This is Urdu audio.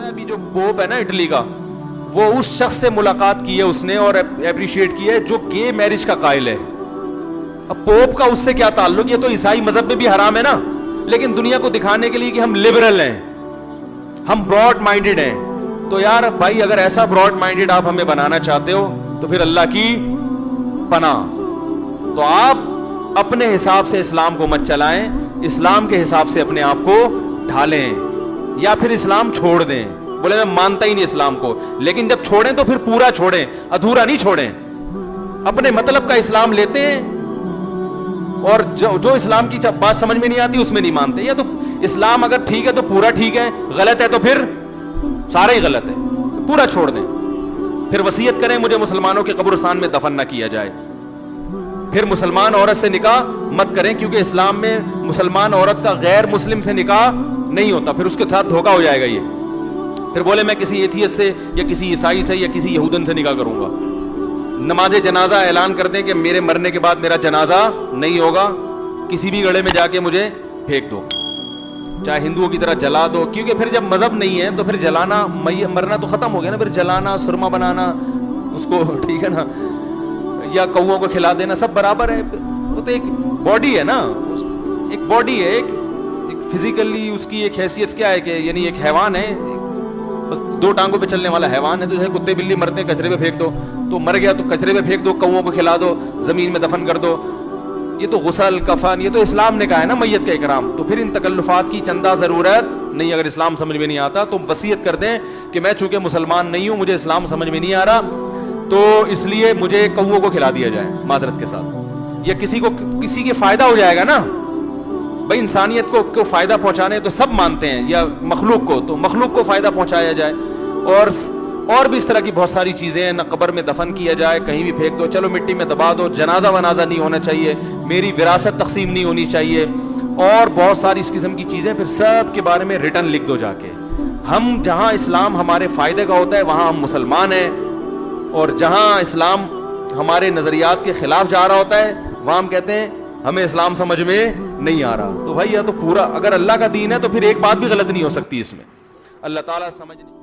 ابھی جو پوپ ہے نا اٹلی کا, وہ اس شخص سے ملاقات کی ہے اس نے اور اپریشیٹ کی ہے جو گے میرج کا قائل ہے. اب پوپ کا اس سے کیا تعلق, یہ تو عیسائی مذہب میں بھی حرام ہے نا, لیکن دنیا کو دکھانے کے لیے کہ ہم لبرل ہیں, ہم براڈ مائنڈڈ ہیں. تو یار بھائی اگر ایسا براڈ مائنڈڈ آپ ہمیں بنانا چاہتے ہو تو پھر اللہ کی پناہ, تو آپ اپنے حساب سے اسلام کو مت چلائیں, اسلام کے حساب سے اپنے آپ کو ڈھالیں, یا پھر اسلام چھوڑ دیں. بولے میں مانتا ہی نہیں اسلام کو, لیکن جب چھوڑیں تو پھر پورا چھوڑیں, ادھورا نہیں چھوڑیں. اپنے مطلب کا اسلام لیتے ہیں اور جو اسلام کی بات سمجھ میں نہیں آتی اس میں نہیں مانتے. یا تو اسلام اگر ٹھیک ہے تو پورا ٹھیک ہے, غلط ہے تو پھر سارا ہی غلط ہے, پورا چھوڑ دیں. پھر وصیت کریں مجھے مسلمانوں کے قبرستان میں دفن نہ کیا جائے. پھر مسلمان عورت سے نکاح مت کریں, کیونکہ اسلام میں مسلمان عورت کا غیر مسلم سے نکاح نہیں ہوتا, پھر اس کے ساتھ دھوکا ہو جائے گا. یہ پھر بولے میں کسی ایتھیسٹ سے یا کسی عیسائی سے یا کسی یہودن سے نکاح کروں گا. نماز جنازہ اعلان کر دیں کہ میرے مرنے کے بعد میرا جنازہ نہیں ہوگا, کسی بھی گڑھے میں جا کے مجھے پھینک دو, چاہے ہندوؤں کی طرح جلا دو, کیونکہ پھر جب مذہب نہیں ہے تو پھر جلانا مرنا تو ختم ہو گیا نا. پھر جلانا, سرما بنانا اس کو, ٹھیک ہے نا, یا کوؤں کو کھلا دینا, سب برابر ہے. وہ تو ایک باڈی ہے نا, ایک باڈی ہے, ایک فزیکلی اس کی ایک حیثیت کیا ہے کہ یعنی ایک حیوان ہے, بس 2 ٹانگوں پہ چلنے والا حیوان ہے. تو جیسے کتے بلی مرتے ہیں کچرے پہ پھینک دو, تو مر گیا تو کچرے پہ پھینک دو, کوؤں کو کھلا دو, زمین میں دفن کر دو. یہ تو غسل کفن, یہ تو اسلام نے کہا ہے نا میت کا اکرام. تو پھر ان تکلفات کی چندہ ضرورت نہیں. اگر اسلام سمجھ میں نہیں آتا تو وصیت کر دیں کہ میں چونکہ مسلمان نہیں ہوں, مجھے اسلام سمجھ میں نہیں آ رہا, تو اس لیے مجھے کوؤں کو کھلا دیا جائے معذرت کے ساتھ. یا کسی کے فائدہ ہو جائے گا نا بھائی, انسانیت کو فائدہ پہنچانے تو سب مانتے ہیں, یا مخلوق کو, تو مخلوق کو فائدہ پہنچایا جائے. اور بھی اس طرح کی بہت ساری چیزیں ہیں, نہ قبر میں دفن کیا جائے, کہیں بھی پھینک دو, چلو مٹی میں دبا دو, جنازہ ونازہ نہیں ہونا چاہیے, میری وراثت تقسیم نہیں ہونی چاہیے, اور بہت ساری اس قسم کی چیزیں. پھر سب کے بارے میں ریٹن لکھ دو جا کے. ہم جہاں اسلام ہمارے فائدے کا ہوتا ہے وہاں ہم مسلمان ہیں, اور جہاں اسلام ہمارے نظریات کے خلاف جا رہا ہوتا ہے وہاں ہم کہتے ہیں ہمیں اسلام سمجھ میں نہیں آ رہا. تو بھائی یا تو پورا, اگر اللہ کا دین ہے تو پھر ایک بات بھی غلط نہیں ہو سکتی اس میں. اللہ تعالیٰ سمجھ نہیں